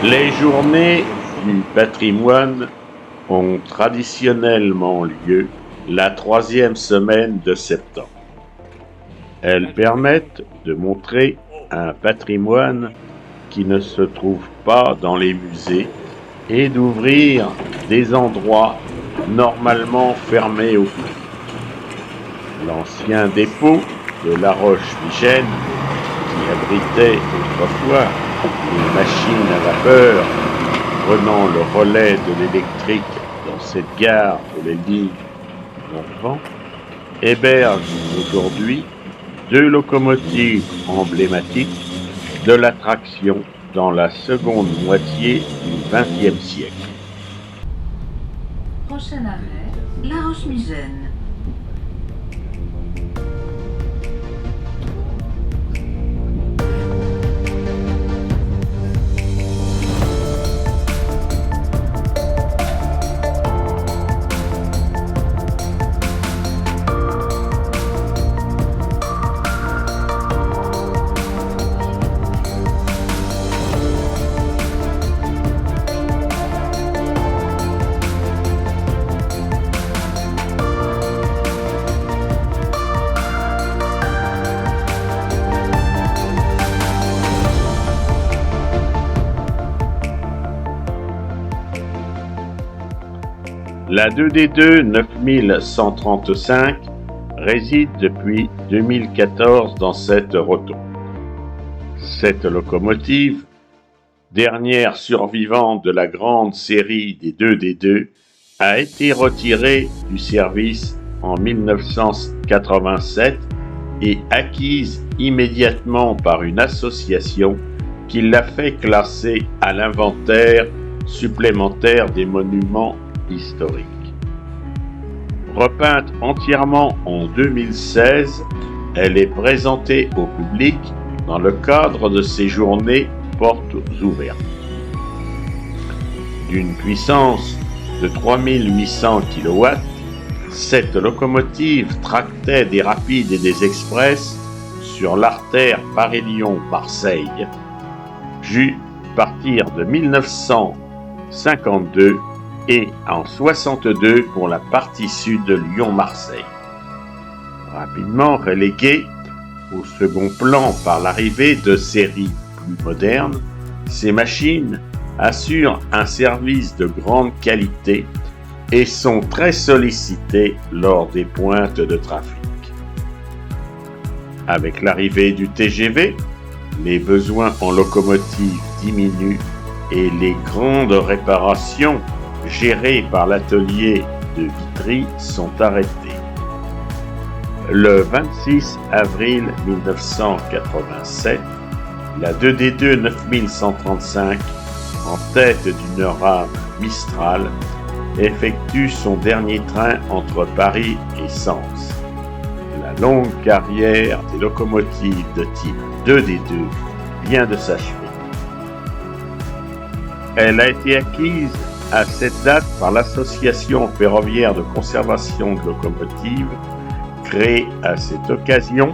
Les journées du patrimoine ont traditionnellement lieu la troisième semaine de septembre. Elles permettent de montrer un patrimoine qui ne se trouve pas dans les musées et d'ouvrir des endroits normalement fermés au public. L'ancien dépôt de La Roche-Migène, qui abritait autrefois une machine à vapeur prenant le relais de l'électrique dans cette gare de les lignes Morvan, héberge aujourd'hui deux locomotives emblématiques de l'attraction dans la seconde moitié du XXe siècle. Prochain arrêt, La Roche-Migène. La 2D2 9135 réside depuis 2014 dans cette rotonde. Cette locomotive, dernière survivante de la grande série des 2D2, a été retirée du service en 1987 et acquise immédiatement par une association qui l'a fait classer à l'inventaire supplémentaire des monuments historique. Repeinte entièrement en 2016, elle est présentée au public dans le cadre de ces journées portes ouvertes. D'une puissance de 3800 kW, cette locomotive tractait des rapides et des express sur l'artère Paris-Lyon-Marseille, partir de 1952 et en 62 pour la partie sud de Lyon-Marseille. Rapidement reléguées au second plan par l'arrivée de séries plus modernes, ces machines assurent un service de grande qualité et sont très sollicitées lors des pointes de trafic. Avec l'arrivée du TGV, les besoins en locomotives diminuent et les grandes réparations gérées par l'atelier de Vitry sont arrêtées. Le 26 avril 1987, la 2D2 9135, en tête d'une rame Mistral, effectue son dernier train entre Paris et Sens. La longue carrière des locomotives de type 2D2 vient de s'achever. Elle a été acquise à cette date par l'Association ferroviaire de conservation de locomotives, créée à cette occasion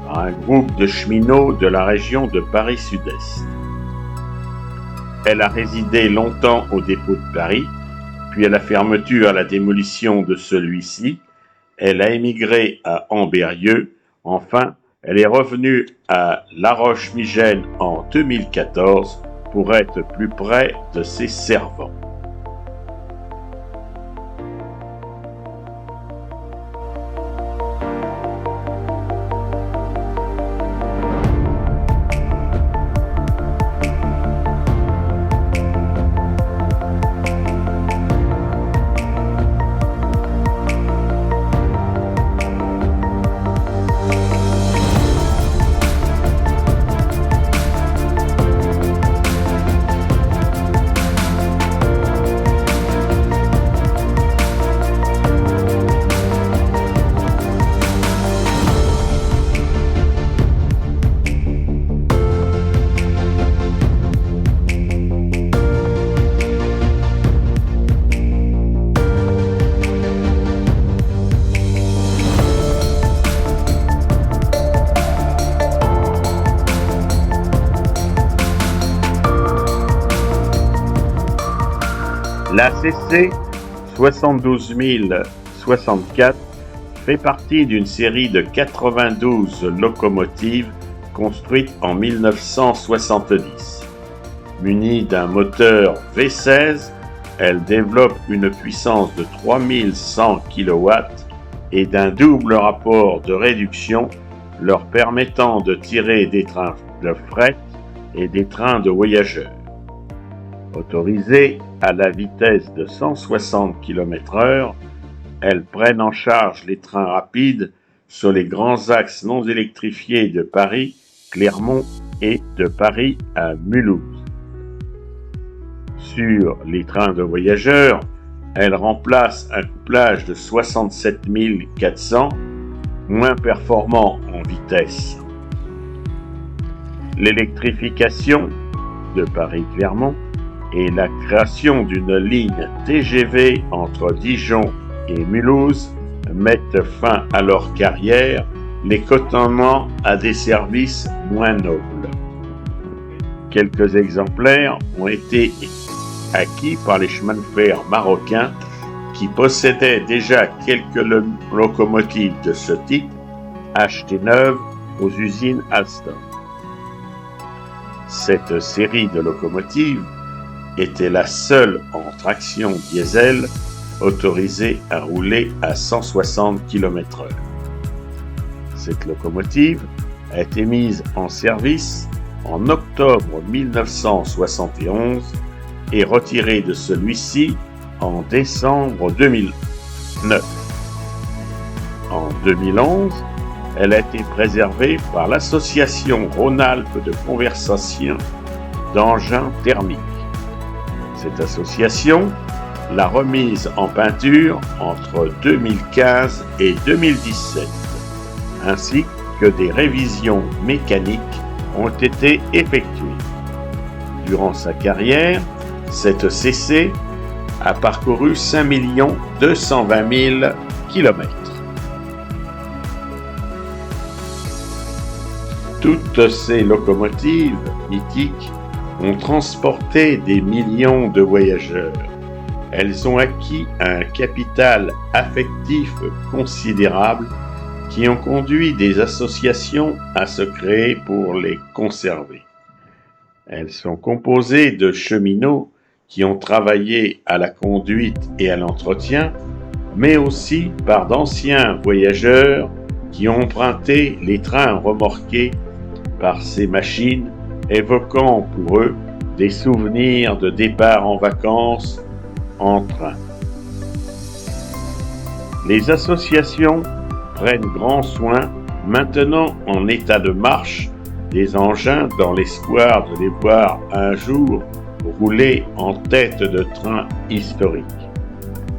par un groupe de cheminots de la région de Paris Sud-Est. Elle a résidé longtemps au dépôt de Paris, puis à la fermeture et la démolition de celui-ci, elle a émigré à Ambérieu. Enfin, elle est revenue à La Roche-Migène en 2014 pour être plus près de ses servants. La CC 72064 fait partie d'une série de 92 locomotives construites en 1970. Munie d'un moteur V16, elle développe une puissance de 3100 kW et d'un double rapport de réduction leur permettant de tirer des trains de fret et des trains de voyageurs. Autorisées à la vitesse de 160 km/h, elles prennent en charge les trains rapides sur les grands axes non électrifiés de Paris, Clermont et de Paris à Mulhouse. Sur les trains de voyageurs, elles remplacent un couplage de 67 400, moins performant en vitesse. L'électrification de Paris-Clermont et la création d'une ligne TGV entre Dijon et Mulhouse mettent fin à leur carrière, les cotonnant à des services moins nobles. Quelques exemplaires ont été acquis par les chemins de fer marocains qui possédaient déjà quelques locomotives de ce type achetées neuves aux usines Alstom. Cette série de locomotives était la seule en traction diesel autorisée à rouler à 160 km/h. Cette locomotive a été mise en service en octobre 1971 et retirée de celui-ci en décembre 2009. En 2011, elle a été préservée par l'Association Rhône-Alpes de conversion d'engins thermiques. Cette association l'a remise en peinture entre 2015 et 2017, ainsi que des révisions mécaniques ont été effectuées. Durant sa carrière, cette CC a parcouru 5 220 000 km. Toutes ces locomotives mythiques ont transporté des millions de voyageurs. Elles ont acquis un capital affectif considérable qui ont conduit des associations à se créer pour les conserver. Elles sont composées de cheminots qui ont travaillé à la conduite et à l'entretien, mais aussi par d'anciens voyageurs qui ont emprunté les trains remorqués par ces machines, évoquant pour eux des souvenirs de départ en vacances en train. Les associations prennent grand soin, maintenant en état de marche, des engins dans l'espoir de les voir un jour rouler en tête de train historique.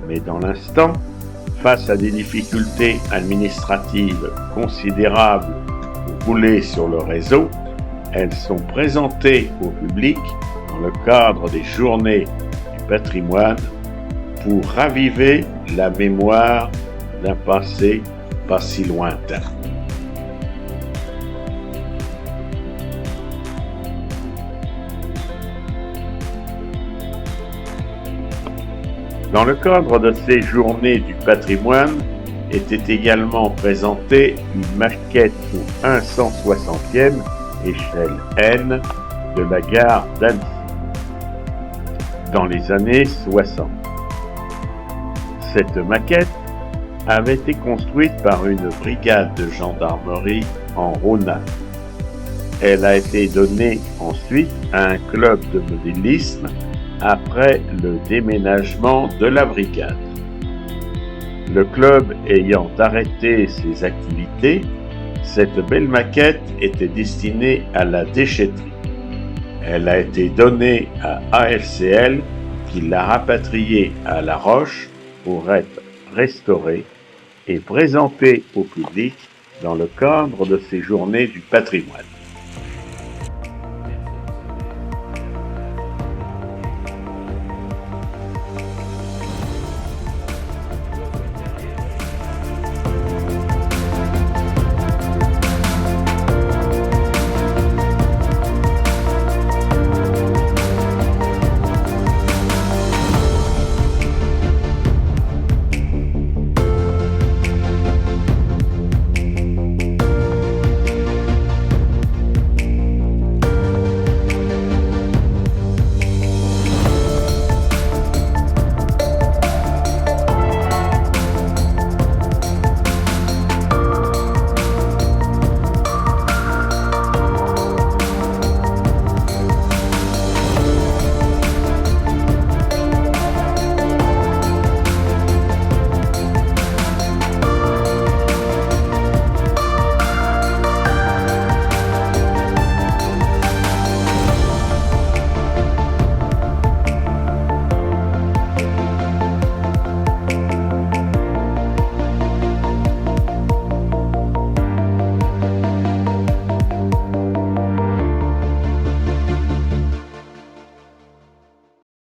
Mais dans l'instant, face à des difficultés administratives considérables pour rouler sur le réseau, elles sont présentées au public dans le cadre des Journées du patrimoine pour raviver la mémoire d'un passé pas si lointain. Dans le cadre de ces Journées du patrimoine était également présentée une maquette pour 1/160e échelle N de la gare d'Annecy dans les années 60. Cette maquette avait été construite par une brigade de gendarmerie en Rhône-Alpes. Elle a été donnée ensuite à un club de modélisme après le déménagement de la brigade. Le club ayant arrêté ses activités, cette belle maquette était destinée à la déchetterie. Elle a été donnée à AFCL qui l'a rapatriée à La Roche pour être restaurée et présentée au public dans le cadre de ces Journées du patrimoine.